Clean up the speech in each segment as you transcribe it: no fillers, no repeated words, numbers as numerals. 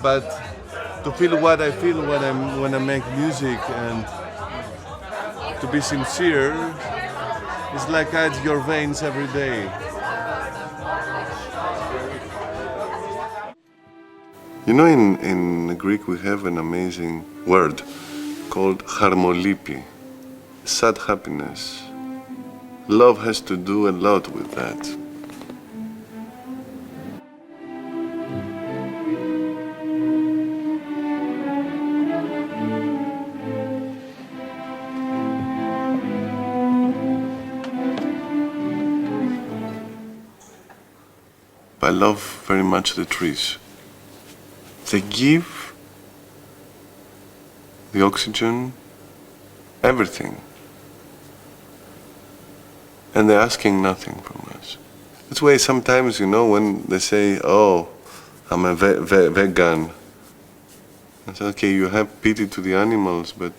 But to feel what I feel when I make music and to be sincere, it's like I add your veins every day. You know, in Greek we have an amazing word called harmolipi, sad happiness. Love has to do a lot with that. I love very much the trees. They give the oxygen, everything. And they're asking nothing from us. That's why sometimes, you know, when they say, oh, I'm a vegan, I say, okay, you have pity to the animals, but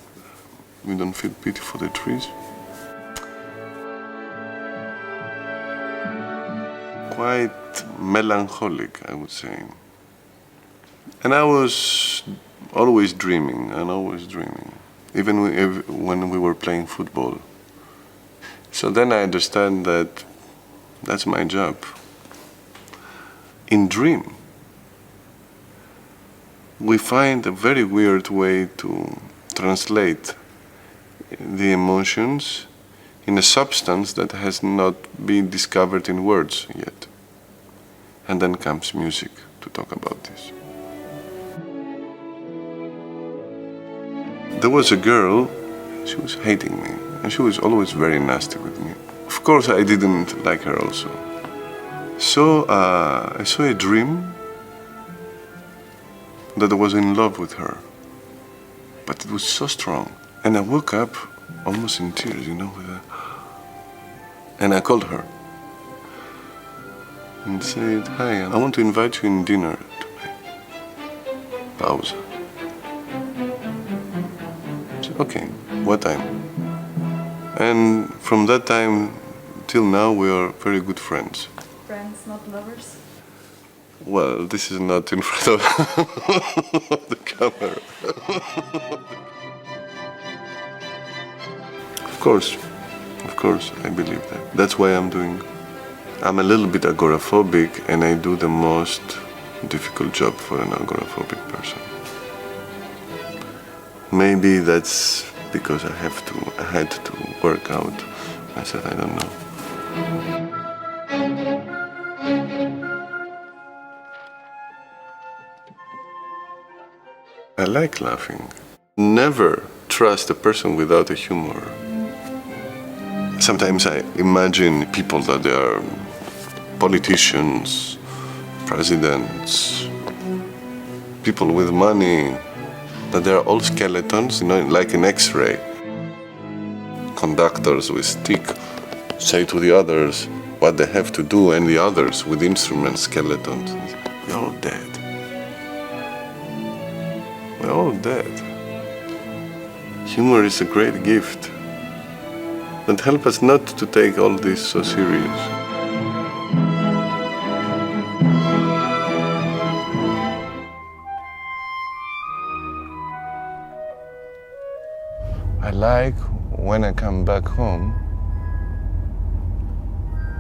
you don't feel pity for the trees. Quite melancholic, I would say. And I was always dreaming, even when we were playing football. So then I understand that that's my job. In dream, we find a very weird way to translate the emotions in a substance that has not been discovered in words yet. And then comes music to talk about this. There was a girl, she was hating me, and she was always very nasty with me. Of course, I didn't like her also. So I saw a dream that I was in love with her, but it was so strong. And I woke up almost in tears, you know, and I called her and said, hi, I want to invite you in dinner tonight. Pause. I said, okay, what time? And from that time till now, we are very good friends. Friends, not lovers? Well, this is not in front of the camera. Of course, I believe that. That's why I'm a little bit agoraphobic, and I do the most difficult job for an agoraphobic person. Maybe that's because I had to work out myself, I don't know. I like laughing. Never trust a person without a humor. Sometimes I imagine people that they are politicians, presidents, people with money, that they're all skeletons, you know, like an X-ray. Conductors with stick say to the others what they have to do, and the others with instruments, skeletons. We're all dead. We're all dead. Humor is a great gift that helps us not to take all this so serious. I like, when I come back home,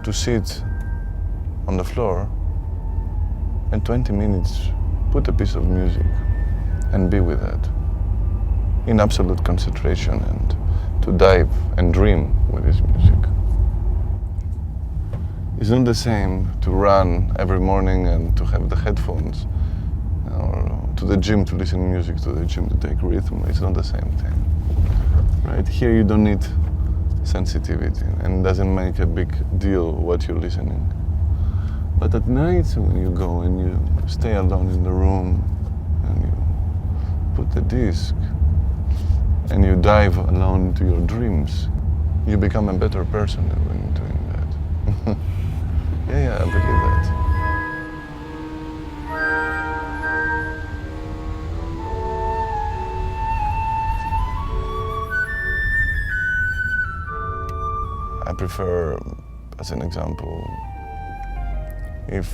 to sit on the floor and 20 minutes put a piece of music and be with that in absolute concentration, and to dive and dream with this music. It's not the same to run every morning and to have the headphones, or to the gym to listen to music, to the gym to take rhythm. It's not the same thing. Right? Here you don't need sensitivity, and it doesn't make a big deal what you're listening. But at night, when you go and you stay alone in the room and you put the disc and you dive alone into your dreams, you become a better person when doing that. Yeah, I believe that. I prefer, as an example, if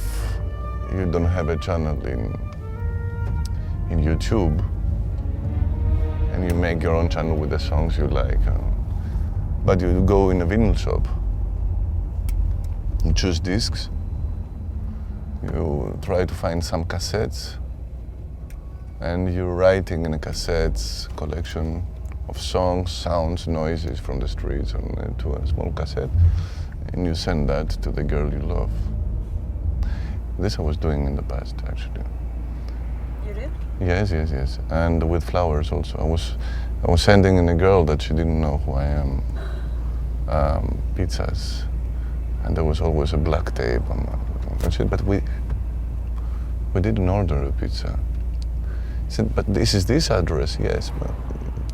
you don't have a channel in YouTube and you make your own channel with the songs you like. But you go in a vinyl shop, you choose discs, you try to find some cassettes, and you're writing in a cassettes collection of songs, sounds, noises from the streets to a small cassette, and you send that to the girl you love. This I was doing in the past, actually. You did? Yes. And with flowers also. I was sending in a girl that she didn't know who I am, pizzas, and there was always a black tape. And she said, but we didn't order a pizza. He said, but this is this address. Yes, but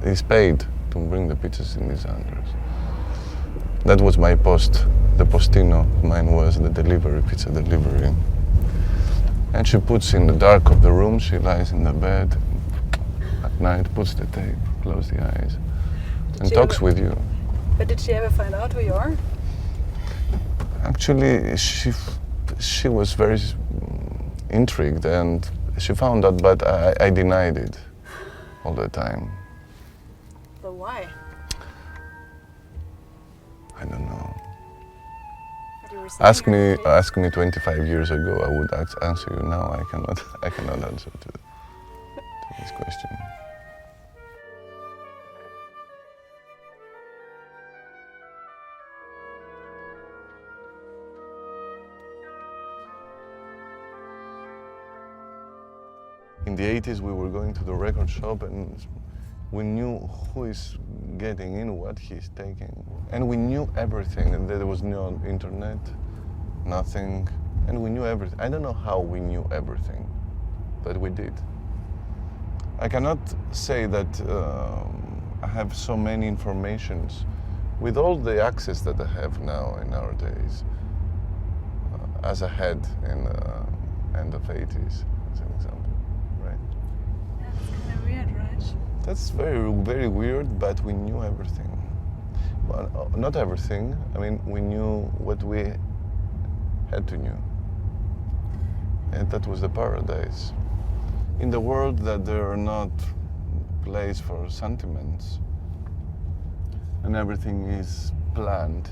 he's paid to bring the pizzas in this address. That was my post. The postino. Mine was the delivery, pizza delivery. And she puts in the dark of the room, she lies in the bed at night, puts the tape, close the eyes, and talks with you. But did she ever find out who you are? Actually, she was very intrigued and she found out, but I denied it all the time. But why? I don't know. Ask me 25 years ago, I would answer you now. I cannot answer to this question. In the 80s, we were going to the record shop and we knew who is getting in, what he's taking. And we knew everything, and there was no internet, nothing, and we knew everything. I don't know how we knew everything, but we did. I cannot say that I have so many informations with all the access that I have now in our days, as I had in the end of 80s, as an example, right? Yeah, it's kind of weird, right? That's very, very weird, but we knew everything. Well, not everything. I mean, we knew what we had to know. And that was the paradise. In the world that there are not place for sentiments, and everything is planned,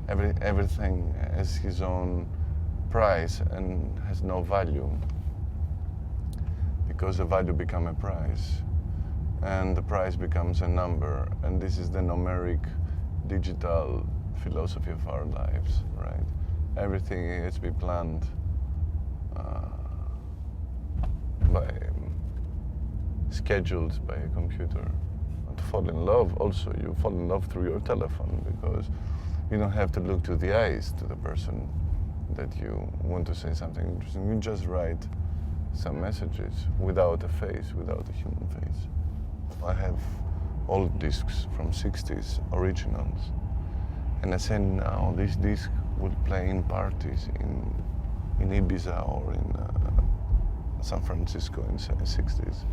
everything has his own price and has no value, because the value becomes a price. And the price becomes a number, and this is the numeric digital philosophy of our lives, right? Everything has to be planned scheduled by a computer. And to fall in love also, you fall in love through your telephone, because you don't have to look to the eyes to the person that you want to say something interesting. You just write some messages without a face, without a human face. I have old discs from 60s, originals, and I say now this disc would play in parties in Ibiza or in San Francisco in the 60s.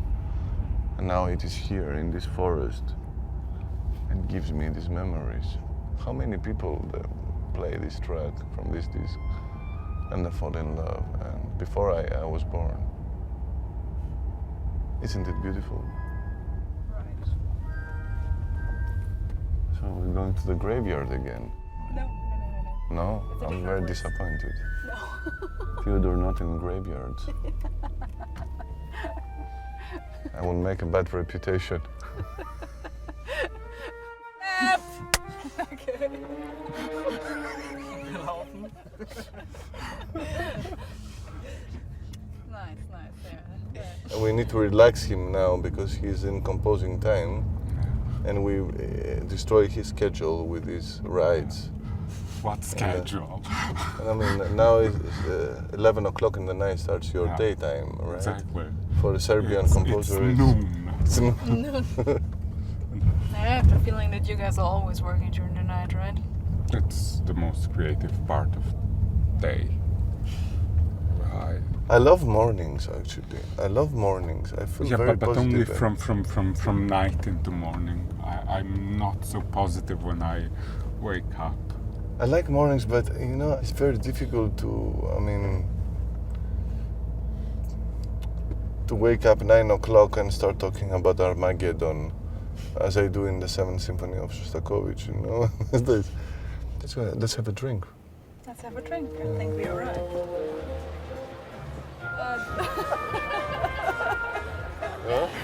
And now it is here in this forest and gives me these memories. How many people play this track from this disc and they fall in love, and before I was born? Isn't it beautiful? So we're going to the graveyard again. No. No? It's a I'm different very place. disappointed. No. Theodor not in graveyards. I will make a bad reputation. Okay. Nice, yeah. We need to relax him now because he's in composing time, and we destroy his schedule with these rides. What schedule? And I mean, now it's 11 o'clock in the night starts your Yeah. daytime, right? Exactly. For a Serbian composer, it's noon. It's noon. I have the feeling that you guys are always working during the night, right? It's the most creative part of day. I love mornings, actually. I love mornings. I feel very but positive. only from night into morning. I'm not so positive when I wake up. I like mornings, but you know, it's very difficult to to wake up 9 o'clock and start talking about Armageddon, as I do in the 7th Symphony of Shostakovich, you know. Let's have a drink. Let's have a drink. I think we are right.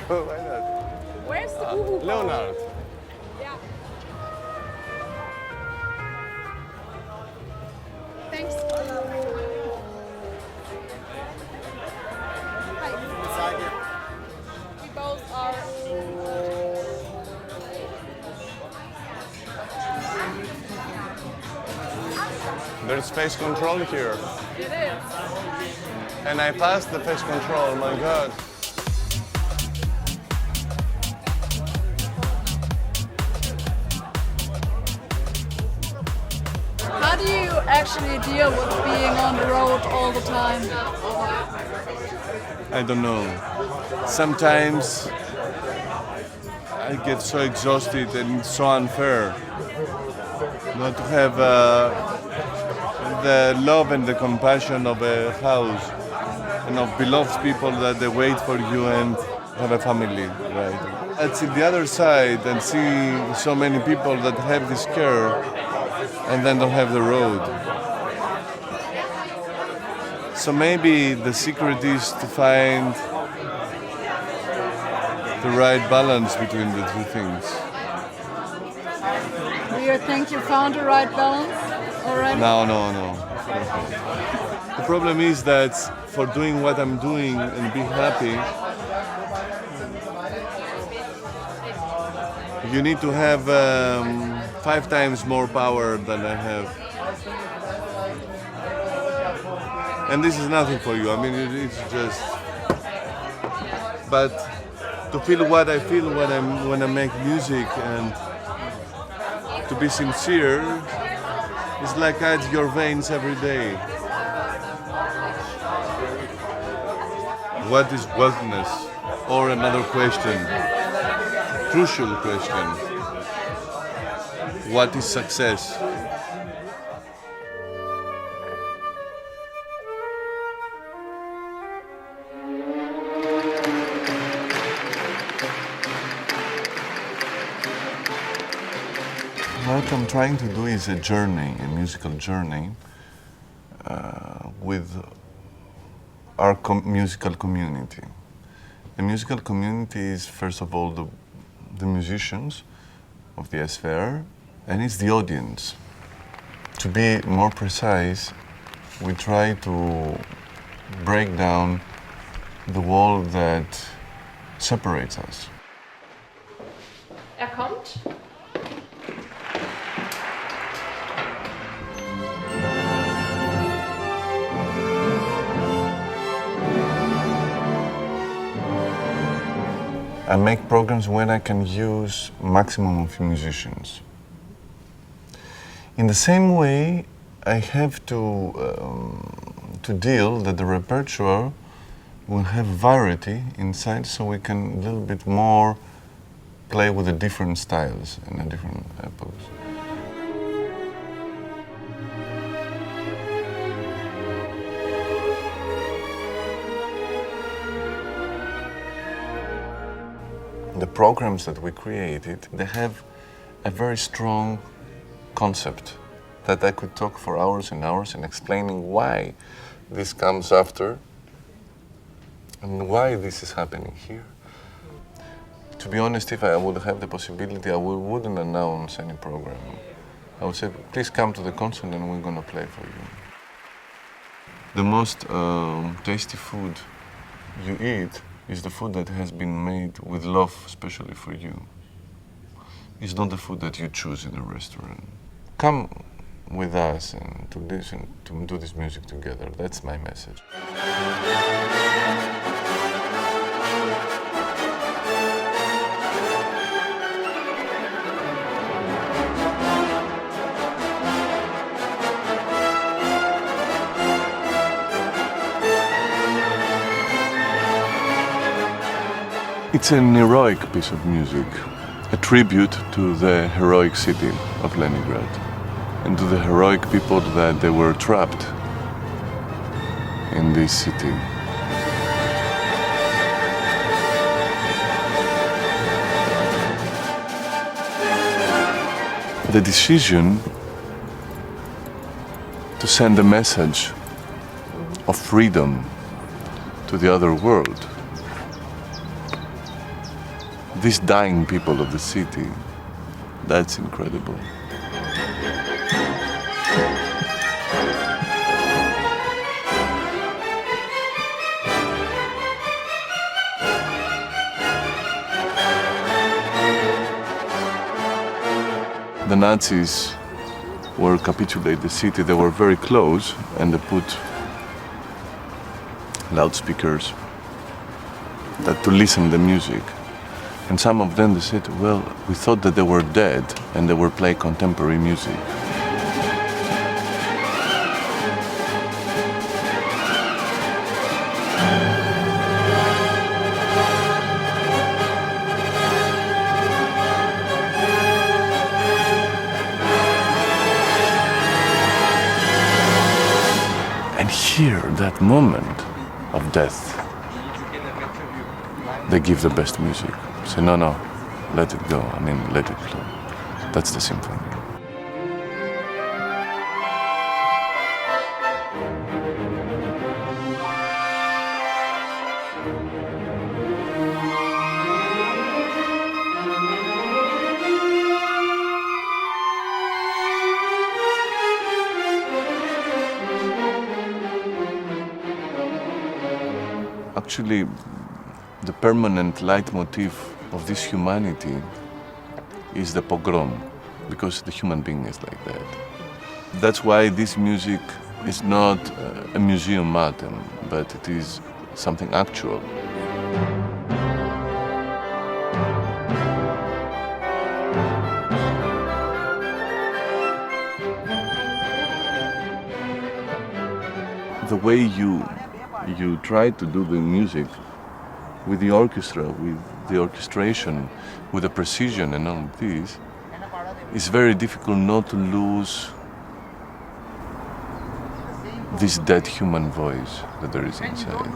Why not? Where's the boo-boo? Leonard. Yeah. Thanks. Hi. We both are. There's face control here. It is. And I passed the face control, my God. How do you actually deal with being on the road all the time? I don't know. Sometimes I get so exhausted and it's so unfair not to have the love and the compassion of a house and of beloved people that they wait for you and have a family, right? I see the other side and see so many people that have this care and then don't have the road. So maybe the secret is to find the right balance between the two things. Do you think you found the right balance already? No. The problem is that for doing what I'm doing and be happy, you need to have 5 times more power than I have. And this is nothing for you. I mean, it's just. But to feel what I feel when I make music and to be sincere, it's like add your veins every day. What is wealthness? Or another question, crucial question. What is success? What I'm trying to do is a journey, a musical journey, with our musical community. The musical community is, first of all, the musicians of the SWR, and it's the audience. To be more precise, we try to break down the wall that separates us. Kommt. I make programs when I can use maximum of musicians. In the same way, I have to deal that the repertoire will have variety inside, so we can a little bit more play with the different styles and the different epochs. The programs that we created, they have a very strong concept that I could talk for hours and hours and explaining why this comes after and why this is happening here. To be honest, if I would have the possibility, I wouldn't announce any program. I would say, please come to the concert and we're going to play for you. The most tasty food you eat is the food that has been made with love, especially for you. It's not the food that you choose in a restaurant. Come with us and to listen, to do this music together. That's my message. It's an heroic piece of music, a tribute to the heroic city of Leningrad and to the heroic people that they were trapped in this city. the decision to send a message of freedom to the other world. These dying people of the city, that's incredible. The Nazis were capitulate the city. They were very close, and they put loudspeakers to listen the music. And some of them, they said, well, we thought that they were dead, and they were playing contemporary music. And here, that moment of death, they give the best music. Say, no, let it go. I mean, let it flow. That's the symphony. Actually, the permanent leitmotif of this humanity is the pogrom, because the human being is like that. That's why this music is not a museum item, but it is something actual. The way you try to do the music with the orchestra, with the orchestration, with the precision and all of this, it's very difficult not to lose this dead human voice that there is inside.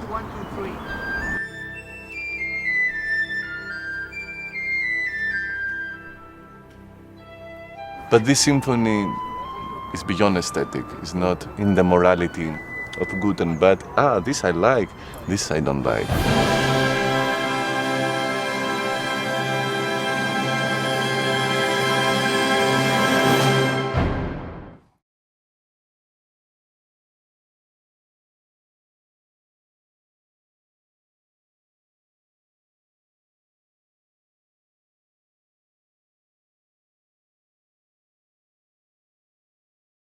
But this symphony is beyond aesthetic. It's not in the morality of good and bad. This I like, this I don't like.